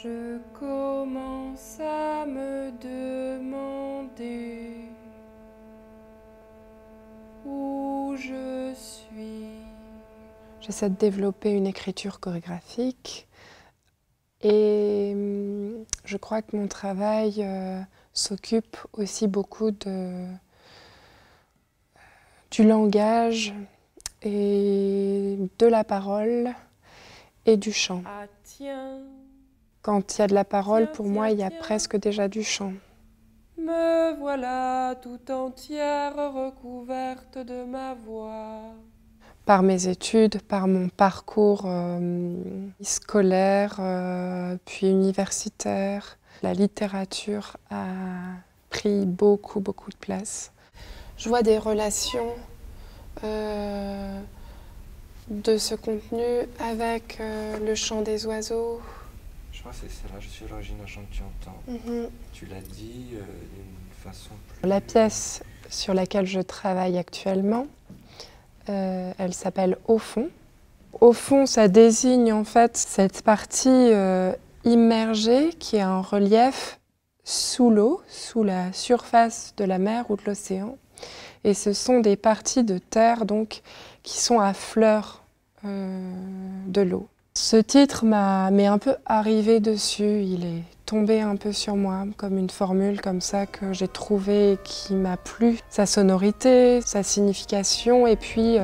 Je commence à me demander où je suis. J'essaie de développer une écriture chorégraphique et je crois que mon travail s'occupe aussi beaucoup du langage et de la parole et du chant. Ah, tiens. Quand il y a de la parole, pour moi, il y a presque déjà du chant. Me voilà tout entière recouverte de ma voix. Par mes études, par mon parcours scolaire, puis universitaire, la littérature a pris beaucoup de place. Je vois des relations de ce contenu avec le chant des oiseaux. Je crois que c'est celle-là, je suis à l'origine d'un chant que tu entends. Tu l'as dit d'une façon plus... La pièce sur laquelle je travaille actuellement, elle s'appelle Au fond. Au fond, ça désigne en fait cette partie immergée qui est en relief sous l'eau, sous la surface de la mer ou de l'océan. Et ce sont des parties de terre donc, qui sont à fleur de l'eau. Ce titre m'est un peu arrivé dessus, il est tombé un peu sur moi comme une formule comme ça que j'ai trouvée et qui m'a plu. Sa sonorité, sa signification et puis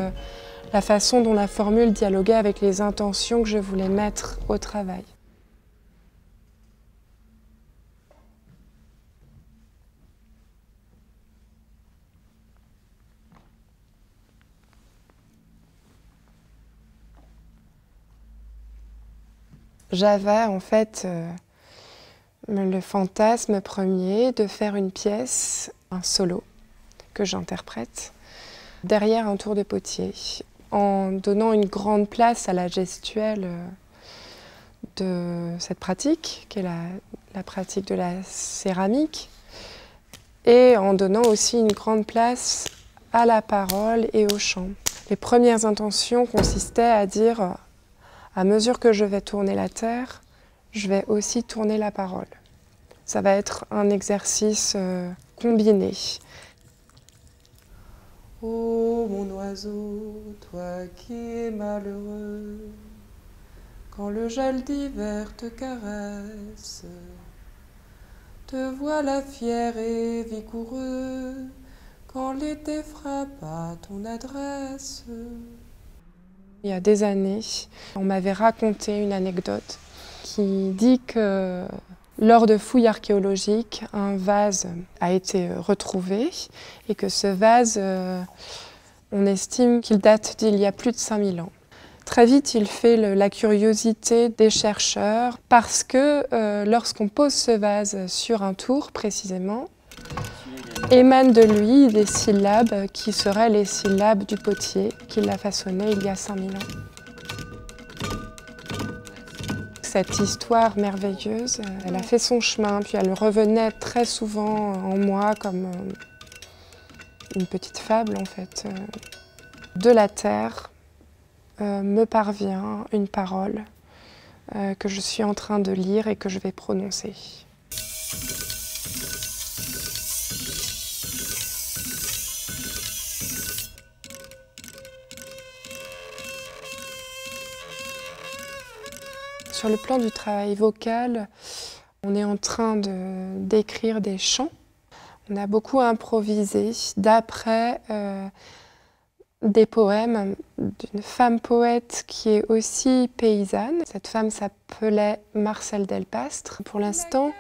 la façon dont la formule dialoguait avec les intentions que je voulais mettre au travail. J'avais en fait le fantasme premier de faire une pièce, un solo, que j'interprète, derrière un tour de potier, en donnant une grande place à la gestuelle de cette pratique, qui est la pratique de la céramique, et en donnant aussi une grande place à la parole et au chant. Les premières intentions consistaient à dire à mesure que je vais tourner la terre, je vais aussi tourner la parole. Ça va être un exercice combiné. Oh mon oiseau, toi qui es malheureux, quand le gel d'hiver te caresse, te voilà fier et vigoureux, quand l'été frappe à ton adresse. Il y a des années, on m'avait raconté une anecdote qui dit que lors de fouilles archéologiques, un vase a été retrouvé et que ce vase, on estime qu'il date d'il y a plus de 5000 ans. Très vite, il fait la curiosité des chercheurs parce que lorsqu'on pose ce vase sur un tour précisément, émanent de lui des syllabes qui seraient les syllabes du potier qui l'a façonné il y a 5000 ans. Cette histoire merveilleuse, elle a fait son chemin, puis elle revenait très souvent en moi comme une petite fable en fait. De la terre me parvient une parole que je suis en train de lire et que je vais prononcer. Sur le plan du travail vocal, on est en train d'écrire des chants. On a beaucoup improvisé d'après des poèmes d'une femme poète qui est aussi paysanne. Cette femme s'appelait Marcelle Delpastre. Pour l'instant,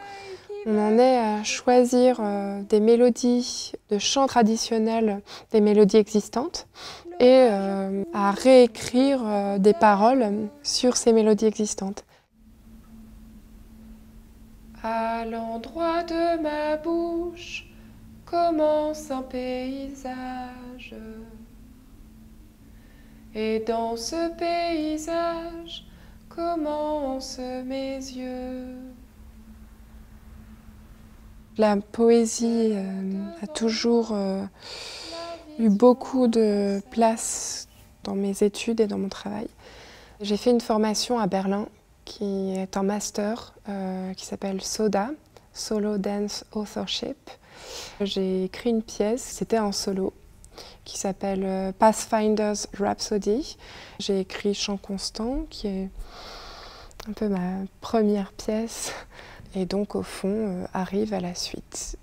on en est à choisir des mélodies de chants traditionnels, des mélodies existantes, et à réécrire des paroles sur ces mélodies existantes. À l'endroit de ma bouche commence un paysage, et dans ce paysage commencent mes yeux. La poésie a toujours eu beaucoup de place dans mes études et dans mon travail. J'ai fait une formation à Berlin qui est un master qui s'appelle SODA, Solo Dance Authorship. J'ai écrit une pièce, c'était en solo, qui s'appelle Pathfinder's Rhapsody. J'ai écrit Chant Constant, qui est un peu ma première pièce, et donc au fond arrive à la suite.